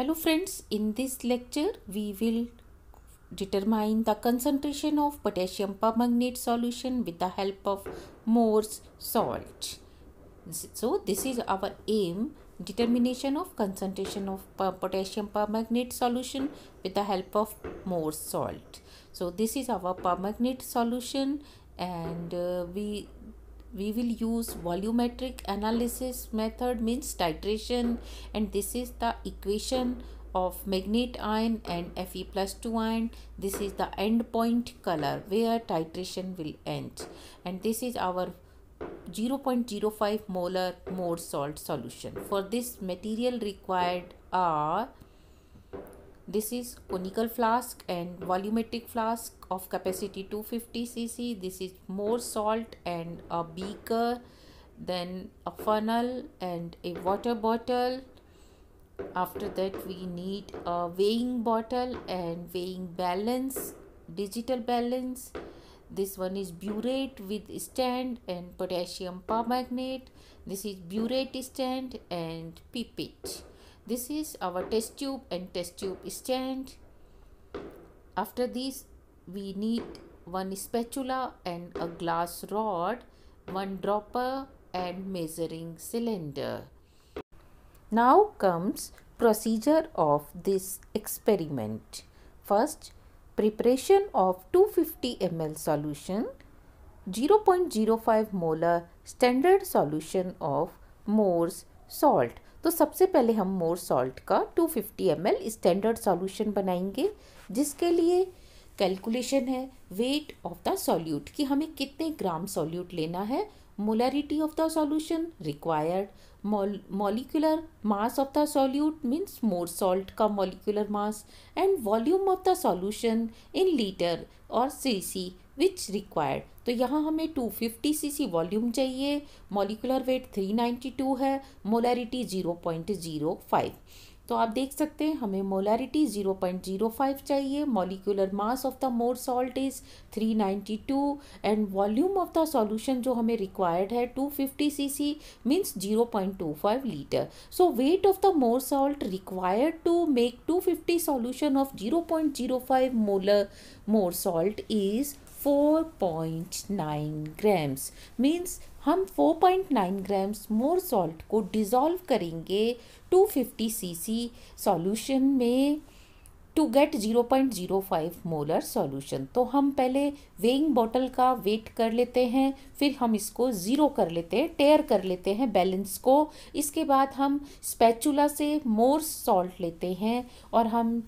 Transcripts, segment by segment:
Hello friends, in this lecture we will determine the concentration of potassium permanganate solution with the help of Morse salt. So this is our aim, determination of concentration of potassium permanganate solution with the help of Morse salt. So this is our permanganate solution, and we will use volumetric analysis method, means titration, and this is the equation of manganate ion and Fe+2 ion. This is the end point color where titration will end, and this is our 0.05 molar Morse salt solution. For this material required are, this is conical flask and volumetric flask of capacity 250 cc. This is Morse salt and a beaker, then a funnel and a water bottle. After that we need a weighing bottle and weighing balance, digital balance. This one is burette with stand and potassium permanganate. This is burette stand and pipette. This is our test tube and test tube stand. After this we need one spatula and a glass rod, one dropper and measuring cylinder. Now comes procedure of this experiment. First, preparation of 250 ml solution, 0.05 molar standard solution of Morse salt. तो सबसे पहले हम Morse salt का 250 ml standard solution बनाएंगे, जिसके लिए calculation है wait of the solute कि हमें कितने ग्राम सॉल्यूट लेना है, molarity of the solution required, molecular mass of the solute means Morse salt का molecular mass, and volume of the solution in liter और cc which required. तो यहाँ हमें 250 cc वॉल्यूम चाहिए, मॉलिकुलर वेट 392 है, मोलरिटी 0.05. तो आप देख सकते हैं हमें मोलरिटी 0.05 चाहिए, molecular mass of the Morse salt is 392 and volume of the solution जो हमें रिक्वायर्ड है 250 cc means 0.25 litre. So weight of the Morse salt required to make 250 solution of 0.05 molar Morse salt is 4.9 grams. Means हम 4.9 grams Morse salt को dissolve करेंगे 250 cc solution में to get 0.05 molar solution. तो हम पहले weighing bottle का wait कर लेते हैं, फिर हम इसको ज़ीरो कर लेते हैं, टेयर कर लेते हैं बैलेंस को. इसके बाद हम स्पैचुला से Morse salt लेते हैं और हम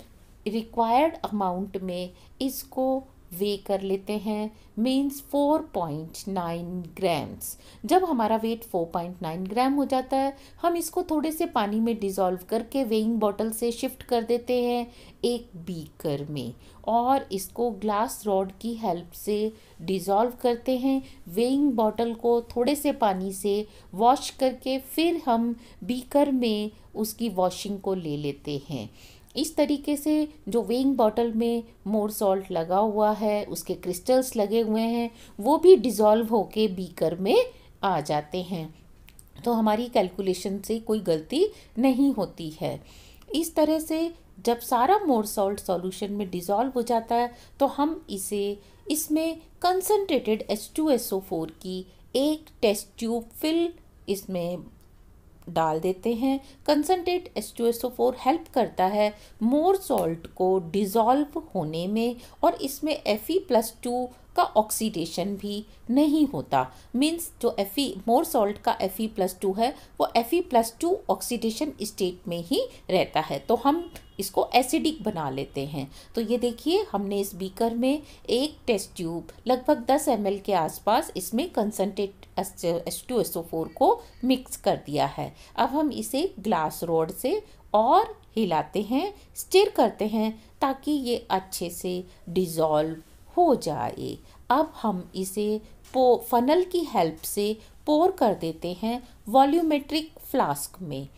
रिक्वायर्ड अमाउंट में इसको वे कर लेते हैं, मीन्स 4.9 ग्राम्स. जब हमारा वेट 4.9 ग्राम हो जाता है हम इसको थोड़े से पानी में डिज़ोल्व करके वेइंग बॉटल से शिफ्ट कर देते हैं एक बीकर में, और इसको ग्लास रॉड की हेल्प से डिज़ोल्व करते हैं. वेइंग बॉटल को थोड़े से पानी से वॉश करके फिर हम बीकर में उसकी वॉशिंग को ले लेते हैं. इस तरीके से जो वेइंग बॉटल में Morse salt लगा हुआ है, उसके क्रिस्टल्स लगे हुए हैं, वो भी डिज़ोल्व होके बीकर में आ जाते हैं. तो हमारी कैलकुलेशन से कोई गलती नहीं होती है. इस तरह से जब सारा Morse salt सॉल्यूशन में डिज़ोल्व हो जाता है तो हम इसमें कंसनट्रेटेड H2SO4 की एक टेस्ट ट्यूब फिल इसमें डाल देते हैं. कंसनट्रेट H2SO4 हेल्प करता है Morse salt को डिज़ोल्व होने में, और इसमें Fe+2 का ऑक्सीडेशन भी नहीं होता. मीन्स जो Morse salt का Fe+2 है वो Fe+2 ऑक्सीडेशन स्टेट में ही रहता है, तो हम इसको एसिडिक बना लेते हैं. तो ये देखिए हमने इस बीकर में एक टेस्ट ट्यूब लगभग 10 ml के आसपास इसमें कंसनट्रेट H2SO4 को मिक्स कर दिया है. अब हम इसे ग्लास रॉड से और हिलाते हैं, स्टिर करते हैं ताकि ये अच्छे से डिज़ोल्व हो जाए. अब हम इसे फनल की हेल्प से पोर कर देते हैं वॉल्यूमेट्रिक फ्लास्क में,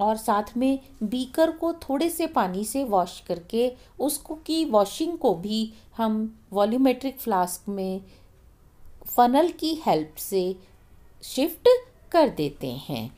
और साथ में बीकर को थोड़े से पानी से वॉश करके उसको की वॉशिंग को भी हम वॉल्यूमेट्रिक फ्लास्क में फनल की हेल्प से शिफ्ट कर देते हैं.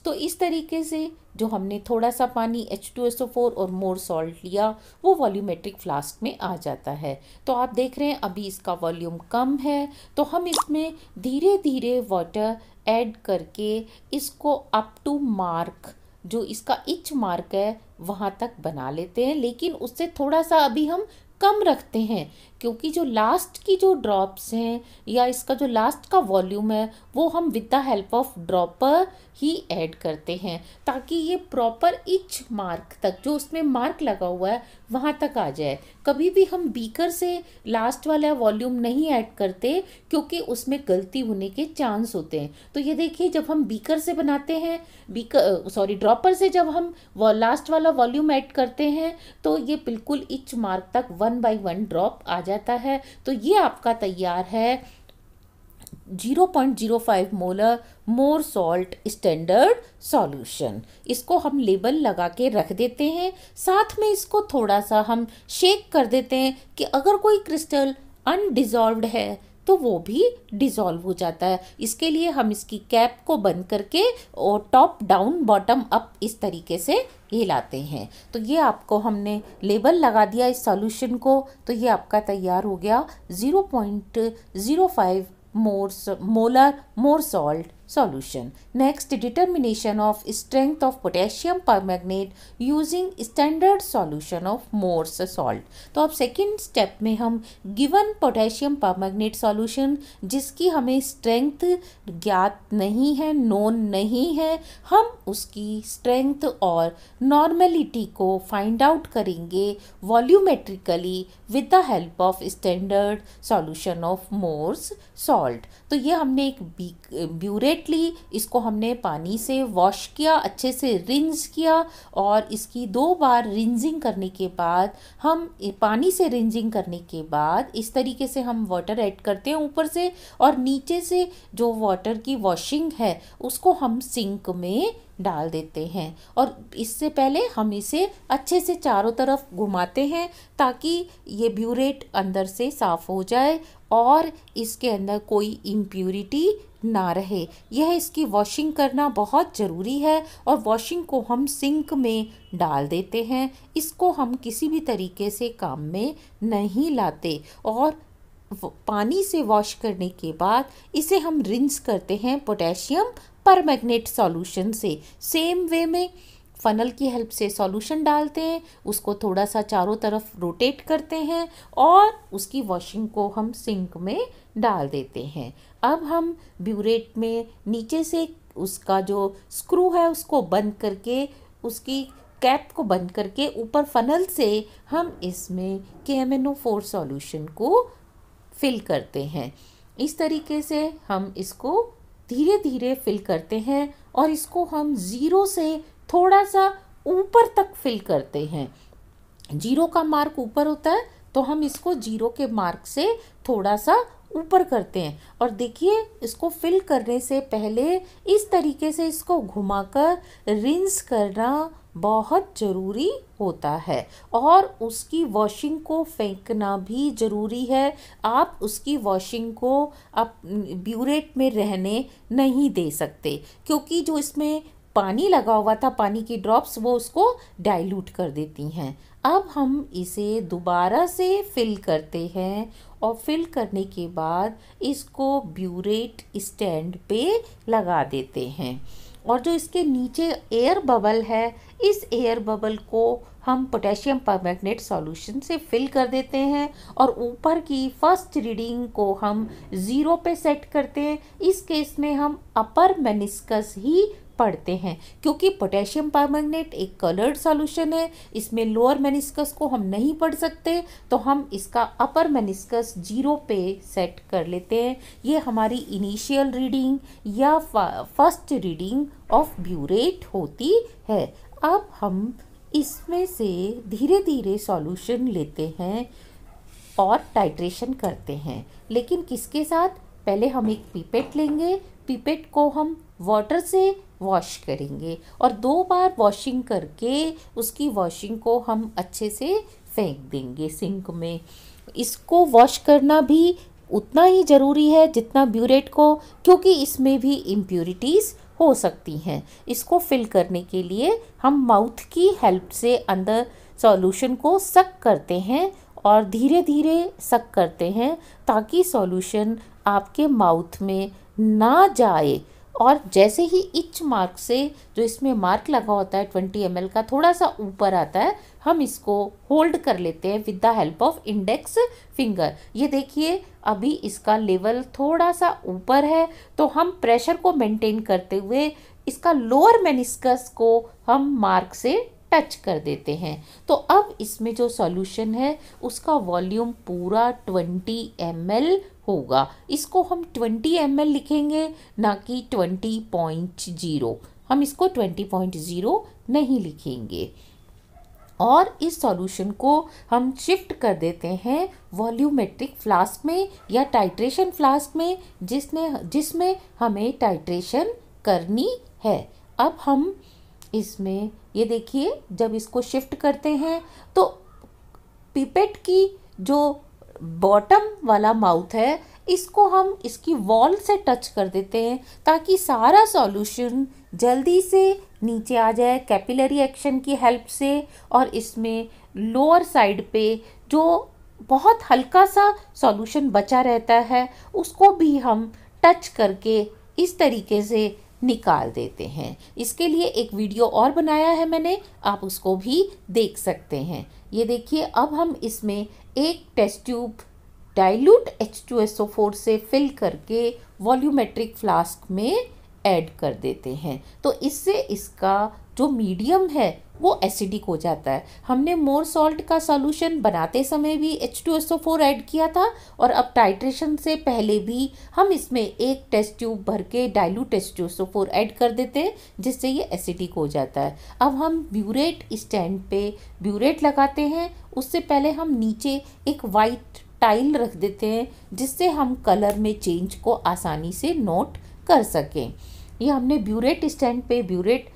तो इस तरीके से जो हमने थोड़ा सा पानी H2SO4 और मोर सॉल्ट लिया वो वॉल्यूमेट्रिक फ्लास्क में आ जाता है। तो आप देख रहे हैं अभी इसका वॉल्यूम कम है, तो हम इसमें धीरे धीरे वाटर ऐड करके इसको अप टू मार्क, जो इसका इच मार्क है वहाँ तक बना लेते हैं। लेकिन उससे थोड़ा सा अभी हम कम रखते हैं, क्योंकि जो लास्ट की जो ड्रॉप्स हैं या इसका जो लास्ट का वॉल्यूम है वो हम with the help of dropper he add करते हैं, ताकि ये प्रॉपर इच मार्क तक, जो उसमें मार्क लगा हुआ है वहाँ तक आ जाए। कभी भी हम बीकर से लास्ट वाला वॉल्यूम नहीं ऐड करते, क्योंकि उसमें गलती होने के चांस होते हैं। तो ये देखिए, जब हम बीकर से बनाते हैं, ड्रॉपर से जब हम लास्ट वाला वॉल्यूम ऐड करते हैं तो ये बिल्कुल इच मार्क तक 1 by 1 ड्रॉप आ जाता है। तो ये आपका तैयार है 0.05 मोलर मोर सॉल्ट स्टैंडर्ड सॉल्यूशन। इसको हम लेबल लगा के रख देते हैं, साथ में इसको थोड़ा सा हम शेक कर देते हैं कि अगर कोई क्रिस्टल अनडिजॉल्व्ड है तो वो भी डिज़ोल्व हो जाता है। इसके लिए हम इसकी कैप को बंद करके और टॉप डाउन बॉटम अप इस तरीके से हिलाते हैं। तो ये आपको हमने लेबल लगा दिया इस सॉल्यूशन को, तो ये आपका तैयार हो गया 0.05 molar more salt solution. Next, determination of strength of potassium permanganate using standard solution of Morse salt. तो अब सेकेंड स्टेप में हम गिवन पोटेशियम परमैंगनेट सॉल्यूशन, जिसकी हमें स्ट्रेंथ ज्ञात नहीं है, नोन नहीं है, हम उसकी स्ट्रेंथ और नॉर्मेलिटी को फाइंड आउट करेंगे volumetrically with the help of standard solution of Mohr's salt. तो ये हमने एक ब्यूरेटली इसको हमने पानी से वॉश किया, अच्छे से रिंस किया, और इसकी 2 बार रिंजिंग करने के बाद हम पानी से रिंजिंग करने के बाद इस तरीके से हम वाटर ऐड करते हैं ऊपर से, और नीचे से जो वाटर की वॉशिंग है उसको हम सिंक में डाल देते हैं। और इससे पहले हम इसे अच्छे से चारों तरफ घुमाते हैं ताकि ये ब्यूरेट अंदर से साफ़ हो जाए और इसके अंदर कोई इम्प्यूरिटी ना रहे। यह इसकी वॉशिंग करना बहुत ज़रूरी है, और वॉशिंग को हम सिंक में डाल देते हैं। इसको हम किसी भी तरीके से काम में नहीं लाते, और पानी से वॉश करने के बाद इसे हम रिंस करते हैं पोटेशियम परमैंगनेट सॉल्यूशन से। सेम वे में फनल की हेल्प से सॉल्यूशन डालते हैं, उसको थोड़ा सा चारों तरफ रोटेट करते हैं और उसकी वॉशिंग को हम सिंक में डाल देते हैं। अब हम ब्यूरेट में नीचे से उसका जो स्क्रू है उसको बंद करके, उसकी कैप को बंद करके ऊपर फनल से हम इसमें KMnO4 सॉल्यूशन को फिल करते हैं। इस तरीके से हम इसको धीरे धीरे फिल करते हैं, और इसको हम 0 से थोड़ा सा ऊपर तक फिल करते हैं। 0 का मार्क ऊपर होता है तो हम इसको 0 के मार्क से थोड़ा सा ऊपर करते हैं। और देखिए, इसको फिल करने से पहले इस तरीके से इसको घुमाकर रिंस करना बहुत ज़रूरी होता है, और उसकी वॉशिंग को फेंकना भी ज़रूरी है। आप उसकी वॉशिंग को आप ब्यूरेट में रहने नहीं दे सकते, क्योंकि जो इसमें पानी लगा हुआ था, पानी की ड्रॉप्स, वो उसको डाइल्यूट कर देती हैं। अब हम इसे दोबारा से फिल करते हैं, और फिल करने के बाद इसको ब्यूरेट स्टैंड पे लगा देते हैं। और जो इसके नीचे एयर बबल है, इस एयर बबल को हम पोटेशियम परमैंगनेट सॉल्यूशन से फिल कर देते हैं, और ऊपर की फर्स्ट रीडिंग को हम 0 पे सेट करते हैं। इस केस में हम अपर मेनिस्कस ही पढ़ते हैं, क्योंकि पोटेशियम परमैंगनेट एक कलर्ड सॉल्यूशन है, इसमें लोअर मेनिस्कस को हम नहीं पढ़ सकते, तो हम इसका अपर मेनिस्कस 0 पे सेट कर लेते हैं। ये हमारी इनिशियल रीडिंग या फर्स्ट रीडिंग ऑफ ब्यूरेट होती है। अब हम इसमें से धीरे धीरे सॉल्यूशन लेते हैं और टाइट्रेशन करते हैं, लेकिन किसके साथ? पहले हम एक पिपेट लेंगे, पिपेट को हम वाटर से वॉश करेंगे, और 2 बार वॉशिंग करके उसकी वॉशिंग को हम अच्छे से फेंक देंगे सिंक में। इसको वॉश करना भी उतना ही ज़रूरी है जितना ब्यूरेट को, क्योंकि इसमें भी इम्प्यूरिटीज़ हो सकती हैं। इसको फिल करने के लिए हम माउथ की हेल्प से अंदर सॉल्यूशन को सक करते हैं और धीरे धीरे सक करते हैं ताकि सॉल्यूशन आपके माउथ में ना जाए। और जैसे ही इच मार्क से, जो इसमें मार्क लगा होता है 20 ml का, थोड़ा सा ऊपर आता है, हम इसको होल्ड कर लेते हैं with the help of index finger. ये देखिए अभी इसका लेवल थोड़ा सा ऊपर है, तो हम प्रेशर को मेंटेन करते हुए इसका लोअर मेनिस्कस को हम मार्क से टच कर देते हैं। तो अब इसमें जो सॉल्यूशन है उसका वॉल्यूम पूरा 20 ml होगा। इसको हम 20 ml लिखेंगे, ना कि 20.0। हम इसको 20.0 नहीं लिखेंगे। और इस सॉल्यूशन को हम शिफ्ट कर देते हैं वॉल्यूमेट्रिक फ्लास्क में या टाइट्रेशन फ्लास्क में, जिसमें हमें टाइट्रेशन करनी है। अब हम इसमें ये देखिए, जब इसको शिफ्ट करते हैं तो पिपेट की जो बॉटम वाला माउथ है, इसको हम इसकी वॉल से टच कर देते हैं ताकि सारा सॉल्यूशन जल्दी से नीचे आ जाए कैपिलरी एक्शन की हेल्प से। और इसमें लोअर साइड पे जो बहुत हल्का सा सॉल्यूशन बचा रहता है उसको भी हम टच करके इस तरीके से निकाल देते हैं। इसके लिए एक वीडियो और बनाया है मैंने, आप उसको भी देख सकते हैं। ये देखिए अब हम इसमें एक टेस्ट ट्यूब डाइल्यूट H2SO4 से फिल करके वॉल्यूमेट्रिक फ्लास्क में ऐड कर देते हैं। तो इससे इसका जो मीडियम है वो एसिडिक हो जाता है। हमने मोर सॉल्ट का सॉल्यूशन बनाते समय भी H2SO4 ऐड किया था, और अब टाइट्रेशन से पहले भी हम इसमें एक टेस्ट ट्यूब भर के डाइल्यूट H2SO4 ऐड कर देते हैं, जिससे ये एसिडिक हो जाता है। अब हम ब्यूरेट स्टैंड पे ब्यूरेट लगाते हैं। उससे पहले हम नीचे एक वाइट टाइल रख देते हैं, जिससे हम कलर में चेंज को आसानी से नोट कर सकें। ये हमने ब्यूरेट स्टैंड पे ब्यूरेट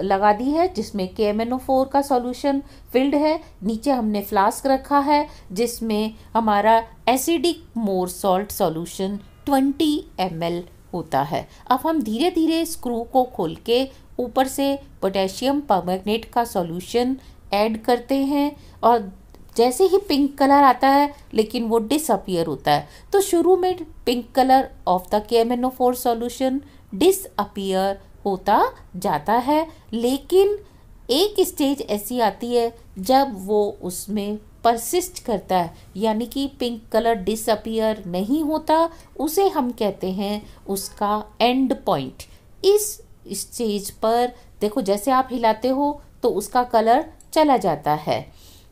लगा दी है, जिसमें KMnO4 का सॉल्यूशन फिल्ड है। नीचे हमने फ्लास्क रखा है जिसमें हमारा एसिडिक मोर सॉल्ट सॉल्यूशन 20 ml होता है। अब हम धीरे धीरे स्क्रू को खोल के ऊपर से पोटेशियम परमैंगनेट का सॉल्यूशन ऐड करते हैं, और जैसे ही पिंक कलर आता है लेकिन वो डिसअपियर होता है। तो शुरू में pink colour of the KMnO4 solution disappear होता जाता है, लेकिन एक स्टेज ऐसी आती है जब वो उसमें परसिस्ट करता है, यानी कि पिंक कलर डिसअपियर नहीं होता, उसे हम कहते हैं उसका एंड पॉइंट। इस स्टेज पर देखो, जैसे आप हिलाते हो तो उसका कलर चला जाता है,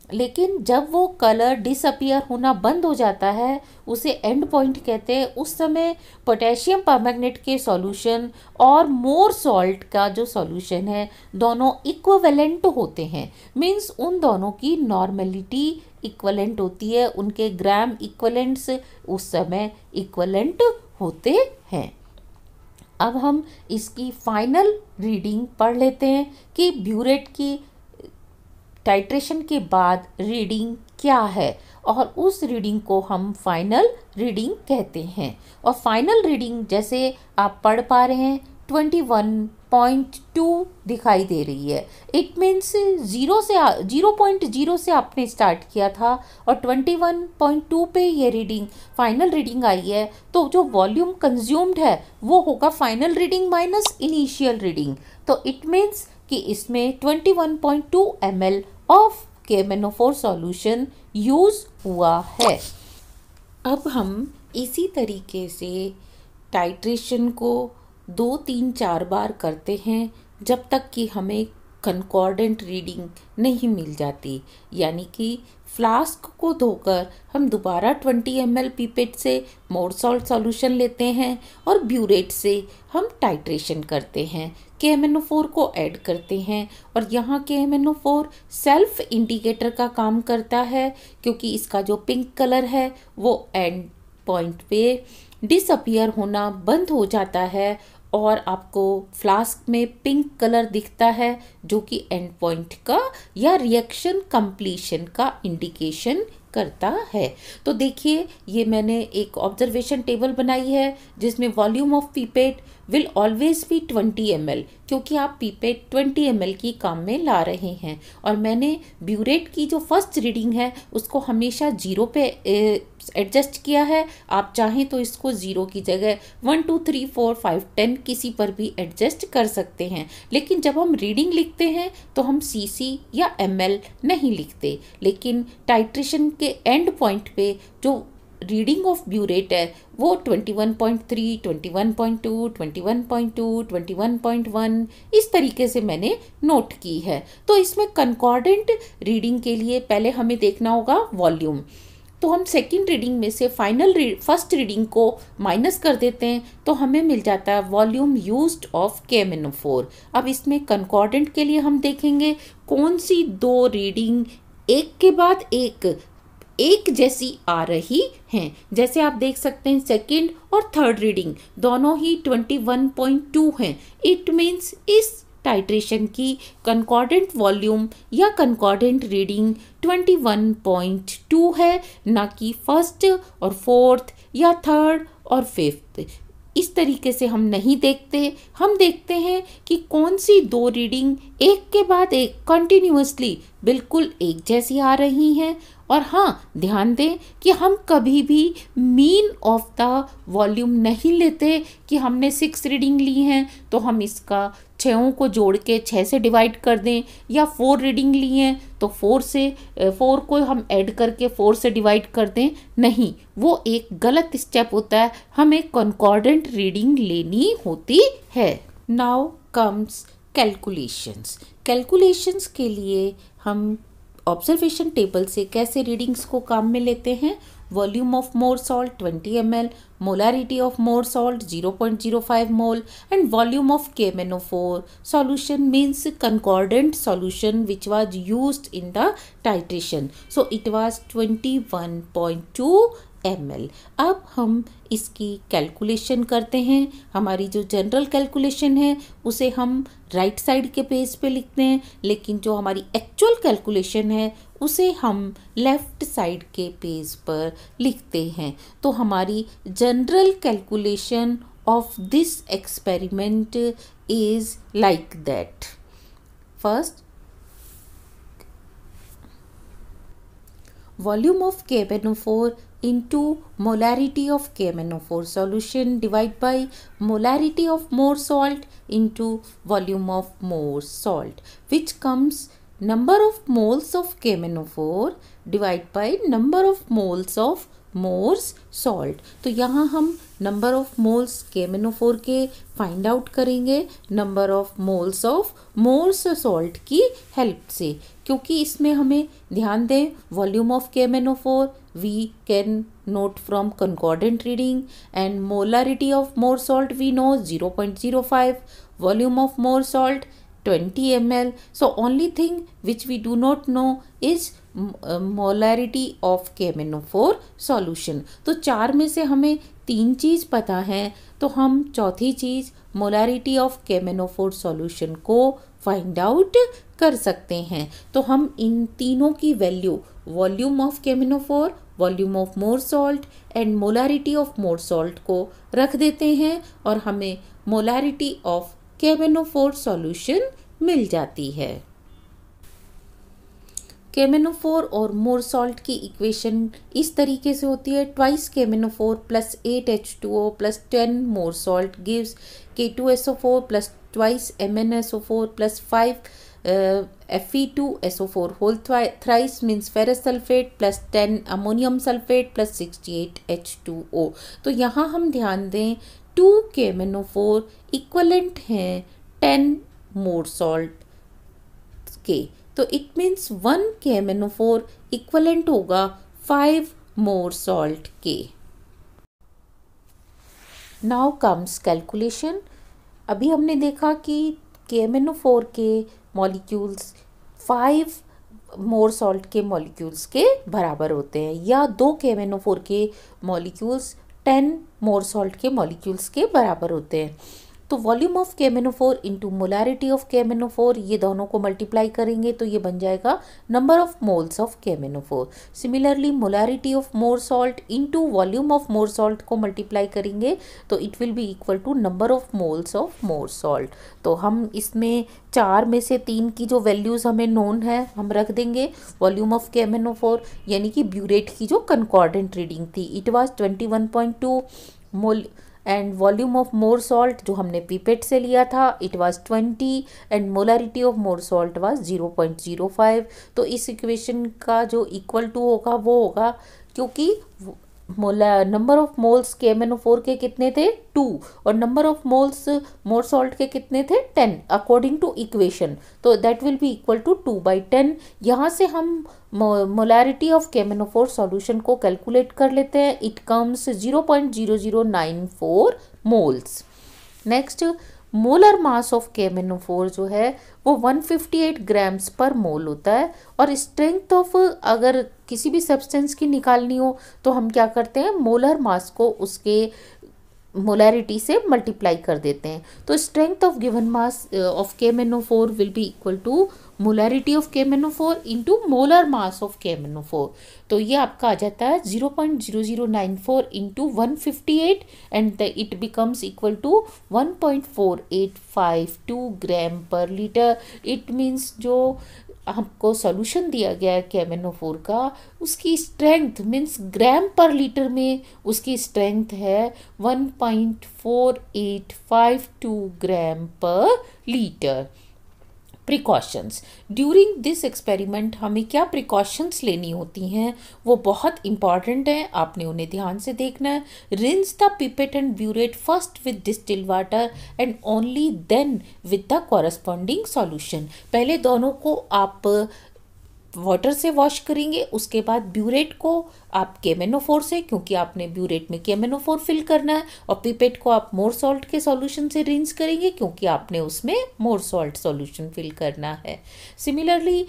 लेकिन जब वो कलर डिसअपियर होना बंद हो जाता है उसे एंड पॉइंट कहते हैं। उस समय पोटेशियम परमैंगनेट के सॉल्यूशन और मोर सॉल्ट का जो सॉल्यूशन है दोनों इक्विवेलेंट होते हैं। मींस उन दोनों की नॉर्मेलिटी इक्विवेलेंट होती है, उनके ग्राम इक्विवेलेंट्स उस समय इक्विवेलेंट होते हैं। अब हम इसकी फाइनल रीडिंग पढ़ लेते हैं कि ब्यूरेट की टाइट्रेशन के बाद रीडिंग क्या है, और उस रीडिंग को हम फाइनल रीडिंग कहते हैं। और फाइनल रीडिंग जैसे आप पढ़ पा रहे हैं 21.2 दिखाई दे रही है। इट मीन्स 0.0 से आपने स्टार्ट किया था और 21.2 पे ये रीडिंग फाइनल रीडिंग आई है। तो जो वॉल्यूम कंज्यूम्ड है वो होगा final reading minus initial reading. तो इट मीन्स कि इसमें 21.2 ml of KMnO4 solution use हुआ है। अब हम इसी तरीके से टाइट्रेशन को 2, 3, 4 बार करते हैं जब तक कि हमें कंकॉर्डेंट रीडिंग नहीं मिल जाती, यानी कि फ्लास्क को धोकर हम दोबारा 20 ml पीपेट से मोर सॉल्ट सॉल्यूशन लेते हैं और ब्यूरेट से हम टाइट्रेशन करते हैं, KMnO4 को ऐड करते हैं। और यहाँ KMnO4 सेल्फ इंडिकेटर का काम करता है, क्योंकि इसका जो पिंक कलर है वो एंड पॉइंट पे डिसअपियर होना बंद हो जाता है और आपको फ्लास्क में पिंक कलर दिखता है, जो कि एंड पॉइंट का या रिएक्शन कंप्लीशन का इंडिकेशन करता है। तो देखिए, ये मैंने एक ऑब्जर्वेशन टेबल बनाई है जिसमें volume of pipette, will always be 20 ml, क्योंकि आप पीपेट 20 ml की काम में ला रहे हैं। और मैंने ब्यूरेट की जो फर्स्ट रीडिंग है उसको हमेशा 0 पे एडजस्ट किया है। आप चाहें तो इसको 0 की जगह 1 2 3 4 5 10 किसी पर भी एडजस्ट कर सकते हैं। लेकिन जब हम रीडिंग लिखते हैं तो हम cc या ml नहीं लिखते, लेकिन टाइट्रेशन के एंड पॉइंट पे जो रीडिंग ऑफ ब्यूरेट है वो 21.3, 21.2, 21.2, 21.1 इस तरीके से मैंने नोट की है। तो इसमें कंकॉर्डेंट रीडिंग के लिए पहले हमें देखना होगा वॉल्यूम। तो हम सेकंड रीडिंग में से फर्स्ट रीडिंग को माइनस कर देते हैं तो हमें मिल जाता है वॉल्यूम यूज्ड ऑफ KMnO4। अब इसमें कंकॉर्डेंट के लिए हम देखेंगे कौन सी दो रीडिंग एक के बाद एक जैसी आ रही हैं। जैसे आप देख सकते हैं सेकंड और थर्ड रीडिंग दोनों ही 21.2 हैं। इट मीन्स इस टाइट्रेशन की कंकॉर्डेंट वॉल्यूम या कंकॉर्डेंट रीडिंग 21.2 है, ना कि फर्स्ट और फोर्थ या थर्ड और फिफ्थ। इस तरीके से हम नहीं देखते, हम देखते हैं कि कौन सी दो रीडिंग एक के बाद एक कंटिन्यूअसली बिल्कुल एक जैसी आ रही हैं। और हाँ, ध्यान दें कि हम कभी भी मीन ऑफ द वॉल्यूम नहीं लेते कि हमने 6 रीडिंग ली हैं तो हम इसका 6 को जोड़ के 6 से डिवाइड कर दें, या 4 रीडिंग ली हैं तो 4 को हम ऐड करके 4 से डिवाइड कर दें। नहीं, वो एक गलत स्टेप होता है, हमें कंकॉर्डेंट रीडिंग लेनी होती है। नाउ कम्स कैलकुलेशंस के लिए हम ऑब्जर्वेशन टेबल से कैसे रीडिंग्स को काम में लेते हैं। Volume of Mohr salt 20 ml, molarity of Mohr salt 0.05 mole and volume of KMnO4 solution means concordant solution which was used in the titration, so it was 21.2 ml। अब हम इसकी कैलकुलेशन करते हैं। हमारी जो जनरल कैलकुलेशन है उसे हम राइट साइड के पेज पे लिखते हैं, लेकिन जो हमारी एक्चुअल कैलकुलेशन है उसे हम लेफ्ट साइड के पेज पर लिखते हैं। तो हमारी general calculation of this experiment is like that. First, volume of KMnO4 into molarity of KMnO4 solution divided by molarity of more salt into volume of more salt, which comes number of moles of KMnO4 divided by number of moles of Mohr's salt. तो यहाँ हम number of moles KMnO4 के find out करेंगे number of moles of Mohr's salt की help से, क्योंकि इसमें हमें ध्यान दें volume of KMnO4 we can note from concordant reading and molarity of Mohr salt we know 0.05, volume of Mohr salt 20 ml. So only thing which we do not know is molarity of KMnO4 solution। तो 4 में से हमें 3 चीज़ पता है, तो हम चौथी चीज़ molarity of KMnO4 solution को फाइंड आउट कर सकते हैं। तो हम इन तीनों की value volume of KMnO4, volume of Mohr salt and molarity of Mohr salt को रख देते हैं और हमें मोलारिटी ऑफ KMnO4 सॉल्यूशन मिल जाती है। KMnO4 और मोर सॉल्ट की इक्वेशन इस तरीके से होती है, twice KMnO4 plus 8H2O plus 10 Mohr salt gives K2SO4 plus twice MnSO4 plus 5 Fe2SO4 whole thrice means ferrous sulphate plus 10 ammonium sulphate plus 68 H2O। तो यहाँ हम ध्यान दें 2 KMnO4 इक्वलेंट हैं 10 मोर सॉल्ट के, तो इट मीन्स 1 KMnO4 इक्वलेंट होगा 5 मोर salt के। Now comes calculation. अभी हमने देखा कि KMnO4 के मॉलिक्यूल्स 5 मोर सॉल्ट के मॉलिक्यूल्स के बराबर होते हैं, या 2 KMnO4 के मॉलिक्यूल्स 10 मोर सॉल्ट के मॉलिक्यूल्स के बराबर होते हैं। तो volume of KMnO4 into molarity of KMnO4, ये दोनों को मल्टीप्लाई करेंगे तो ये बन जाएगा number of moles of KMnO4। Similarly molarity of Mohr salt into volume of Mohr salt को मल्टीप्लाई करेंगे तो it will be equal to number of moles of Mohr salt. तो हम इसमें 4 में से 3 की जो वैल्यूज़ हमें नोन है हम रख देंगे। वॉल्यूम ऑफ KMnO4 यानी कि ब्यूरेट की जो कंकॉर्डेंट रीडिंग थी it was 21.2 mole, and volume of Mohr salt जो हमने पीपेट से लिया था it was 20 and molarity of Mohr salt was 0.05। तो इस इक्वेशन का जो इक्वल टू होगा वो होगा, क्योंकि नंबर ऑफ मोल्स KMnO4 के कितने थे 2 और number of moles Mohr salt के कितने थे 10 अकॉर्डिंग टू इक्वेशन, तो that will be equal to 2/10। यहाँ से हम मोलारिटी ऑफ KMnO4 सॉल्यूशन को कैलकुलेट कर लेते हैं। It comes 0.0094 moles. Next molar mass of KMnO4 जो है वो 158 ग्राम्स पर मोल होता है। और स्ट्रेंथ ऑफ अगर किसी भी सब्सटेंस की निकालनी हो तो हम क्या करते हैं, मोलर मास को उसके मोलैरिटी से मल्टीप्लाई कर देते हैं। तो strength of given mass of KMnO4 will be equal to molarity of KMnO4 into molar mass of KMnO4। तो ये आपका आ जाता है 0.0094 into 158 and it becomes equal to 1.4852 gram per litre. It means जो हमको सॉल्यूशन दिया गया है KMnO4 का, उसकी स्ट्रेंथ मीन्स ग्राम पर लीटर में उसकी स्ट्रेंथ है 1.4852 gram per litre. Precautions during this experiment हमें क्या प्रिकॉशंस लेनी होती हैं वो बहुत इंपॉर्टेंट है, आपने उन्हें ध्यान से देखना है। Rinse the pipette and burette first with distil water and only then with the corresponding solution. पहले दोनों को आप वाटर से वॉश करेंगे, उसके बाद ब्यूरेट को आप KMnO4 से, क्योंकि आपने ब्यूरेट में KMnO4 फिल करना है, और पिपेट को आप मोर सॉल्ट के सॉल्यूशन से रिंस करेंगे क्योंकि आपने उसमें मोर सॉल्ट सॉल्यूशन फिल करना है। सिमिलरली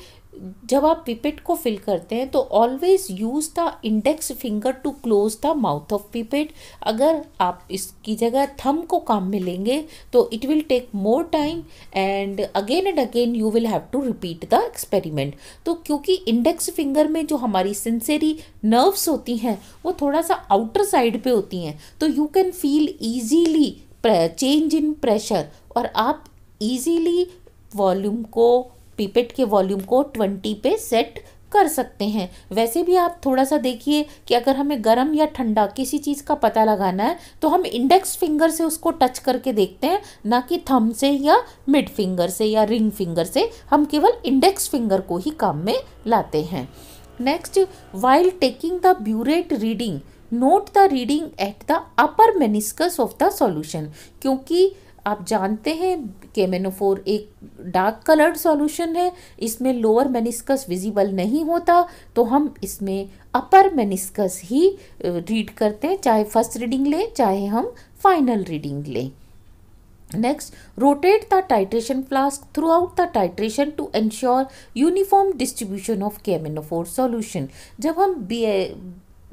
जब आप पिपेट को फिल करते हैं तो always use the index finger to close the mouth of pipette. अगर आप इसकी जगह थंब को काम में लेंगे तो it will take more time and again you will have to repeat the experiment. तो क्योंकि इंडेक्स फिंगर में जो हमारी सेंसरी नर्व्स होती हैं वो थोड़ा सा आउटर साइड पे होती हैं, तो you can feel easily change in pressure और आप इजीली वॉल्यूम को, पिपेट के वॉल्यूम को 20 पे सेट कर सकते हैं। वैसे भी आप थोड़ा सा देखिए कि अगर हमें गर्म या ठंडा किसी चीज़ का पता लगाना है तो हम इंडेक्स फिंगर से उसको टच करके देखते हैं, ना कि थंब से या मिड फिंगर से या रिंग फिंगर से। हम केवल इंडेक्स फिंगर को ही काम में लाते हैं। Next, while taking the burette reading note the reading at the upper meniscus of the solution. क्योंकि आप जानते हैं KMnO4 एक डार्क कलर्ड सॉल्यूशन है, इसमें लोअर मेनिस्कस विजिबल नहीं होता, तो हम इसमें अपर मेनिस्कस ही रीड करते हैं, चाहे फर्स्ट रीडिंग लें चाहे हम फाइनल रीडिंग लें। Next, rotate the titration flask throughout the titration to ensure uniform distribution of KMnO4 solution. जब हम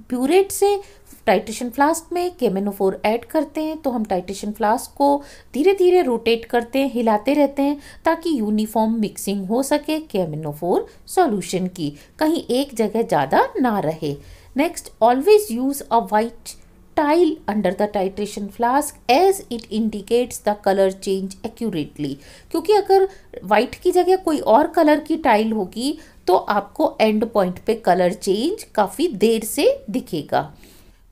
ब्यूरेट से टाइट्रेशन फ्लास्क में KMnO4 ऐड करते हैं तो हम टाइट्रेशन फ्लास्क को धीरे धीरे रोटेट करते हैं, हिलाते रहते हैं ताकि यूनिफॉर्म मिक्सिंग हो सके KMnO4 सॉल्यूशन की, कहीं एक जगह ज़्यादा ना रहे। Next, always use a white tile under the titration flask as it indicates the color change accurately। क्योंकि अगर वाइट की जगह कोई और कलर की टाइल होगी तो आपको एंड पॉइंट पे कलर चेंज काफ़ी देर से दिखेगा।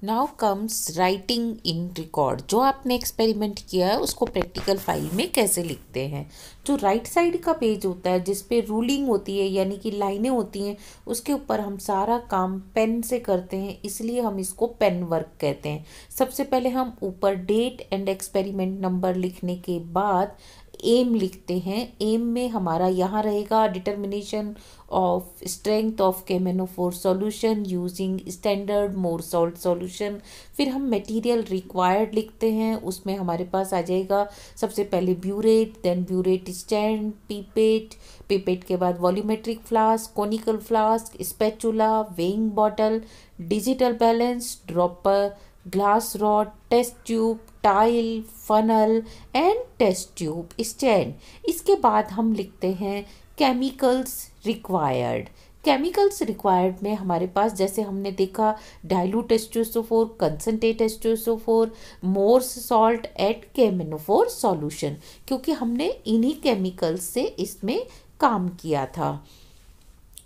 Now comes writing in record. जो आपने एक्सपेरिमेंट किया है उसको प्रैक्टिकल फाइल में कैसे लिखते हैं। जो राइट साइड का पेज होता है जिस पे रूलिंग होती है यानी कि लाइनें होती हैं, उसके ऊपर हम सारा काम पेन से करते हैं, इसलिए हम इसको पेन वर्क कहते हैं। सबसे पहले हम ऊपर डेट एंड एक्सपेरिमेंट नंबर लिखने के बाद एम लिखते हैं। एम में हमारा यहाँ रहेगा determination of strength of KMnO4 solution using standard more salt solution. फिर हम मटेरियल रिक्वायर्ड लिखते हैं, उसमें हमारे पास आ जाएगा सबसे पहले burette, then burette stand, pipette, pipette के बाद volumetric flask, conical flask, spatula, weighing bottle, digital balance, dropper, glass rod, test tube, tile, funnel and test tube stand. इसके बाद हम लिखते हैं केमिकल्स रिक्वायर्ड। केमिकल्स रिक्वायर्ड में हमारे पास जैसे हमने देखा dilute H2SO4, concentrate H2SO4, Mohr's salt at KMnO4 solution, क्योंकि हमने इन्हीं केमिकल्स से इसमें काम किया था।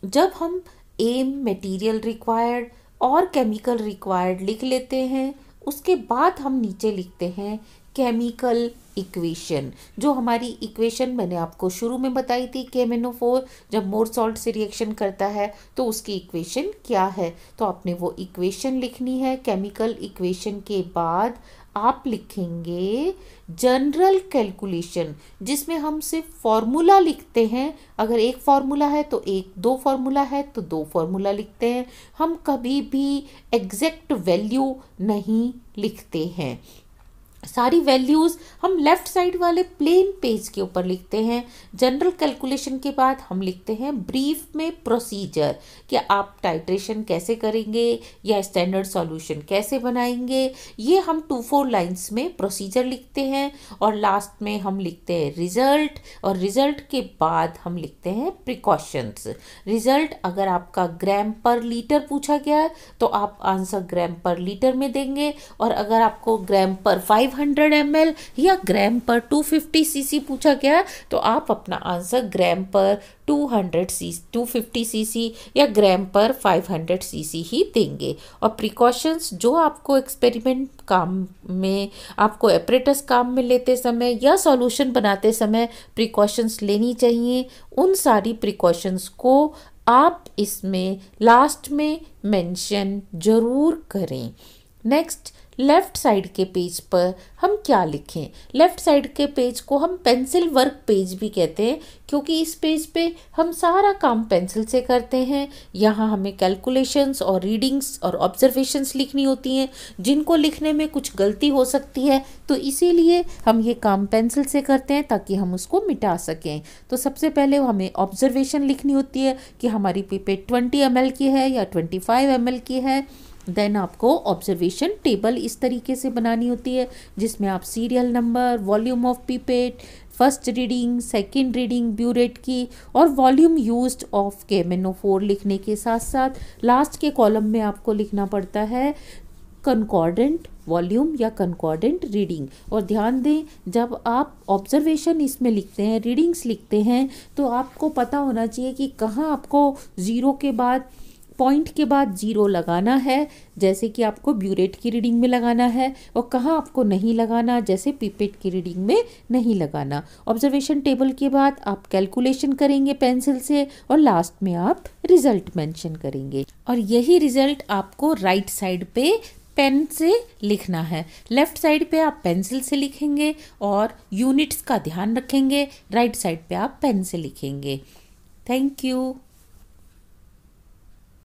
जब हम एम, मटेरियल रिक्वायर्ड और केमिकल रिक्वायर्ड लिख लेते हैं, उसके बाद हम नीचे लिखते हैं केमिकल इक्वेशन। जो हमारी इक्वेशन मैंने आपको शुरू में बताई थी, KMnO4 जब मोर सॉल्ट से रिएक्शन करता है तो उसकी इक्वेशन क्या है, तो आपने वो इक्वेशन लिखनी है। केमिकल इक्वेशन के बाद आप लिखेंगे जनरल कैलकुलेशन, जिसमें हम सिर्फ फॉर्मूला लिखते हैं। अगर एक फॉर्मूला है तो एक, दो फॉर्मूला है तो दो फॉर्मूला लिखते हैं। हम कभी भी एग्जैक्ट वैल्यू नहीं लिखते हैं। सारी वैल्यूज़ हम लेफ़्ट साइड वाले प्लेन पेज के ऊपर लिखते हैं। जनरल कैलकुलेशन के बाद हम लिखते हैं ब्रीफ में प्रोसीजर, कि आप टाइट्रेशन कैसे करेंगे या स्टैंडर्ड सॉल्यूशन कैसे बनाएंगे। ये हम 2-4 लाइंस में प्रोसीजर लिखते हैं। और लास्ट में हम लिखते हैं रिज़ल्ट, और रिज़ल्ट के बाद हम लिखते हैं प्रिकॉशंस। रिज़ल्ट अगर आपका ग्राम पर लीटर पूछा गया तो आप आंसर ग्राम पर लीटर में देंगे, और अगर आपको ग्राम पर 500 ml या ग्राम पर 250 cc पूछा गया तो आप अपना आंसर ग्राम पर 250 cc या ग्राम पर 500 cc ही देंगे। और प्रिकॉशंस जो आपको एक्सपेरिमेंट काम में, आपको एपरेटस काम में लेते समय या सॉल्यूशन बनाते समय प्रिकॉशंस लेनी चाहिए, उन सारी प्रिकॉशंस को आप इसमें लास्ट में मेंशन जरूर करें। नेक्स्ट, लेफ़्ट साइड के पेज पर हम क्या लिखें। लेफ़्ट साइड के पेज को हम पेंसिल वर्क पेज भी कहते हैं, क्योंकि इस पेज पे हम सारा काम पेंसिल से करते हैं। यहाँ हमें कैलकुलेशंस और रीडिंग्स और ऑब्जर्वेशंस लिखनी होती हैं, जिनको लिखने में कुछ गलती हो सकती है, तो इसीलिए हम ये काम पेंसिल से करते हैं ताकि हम उसको मिटा सकें। तो सबसे पहले हमें ऑब्जर्वेशन लिखनी होती है कि हमारी पिपेट 20 ml की है या 25 ml की है। देन आपको ऑब्जर्वेशन टेबल इस तरीके से बनानी होती है, जिसमें आप serial number, volume of pipette, first reading, second reading burette की, और वॉल्यूम यूज्ड ऑफ KMnO4 लिखने के साथ साथ लास्ट के कॉलम में आपको लिखना पड़ता है कंकॉर्डेंट वॉल्यूम या कंकॉर्डेंट रीडिंग। और ध्यान दें, जब आप ऑब्जर्वेशन इसमें लिखते हैं, रीडिंग्स लिखते हैं, तो आपको पता होना चाहिए कि कहाँ आपको ज़ीरो के बाद, पॉइंट के बाद ज़ीरो लगाना है, जैसे कि आपको ब्यूरेट की रीडिंग में लगाना है, और कहाँ आपको नहीं लगाना, जैसे पिपेट की रीडिंग में नहीं लगाना। ऑब्जर्वेशन टेबल के बाद आप कैलकुलेशन करेंगे पेंसिल से, और लास्ट में आप रिजल्ट मेंशन करेंगे। और यही रिजल्ट आपको राइट साइड पे पेन से लिखना है। लेफ़्ट साइड पे आप पेंसिल से लिखेंगे और यूनिट्स का ध्यान रखेंगे, राइट साइड पे आप पेन से लिखेंगे। Thank you.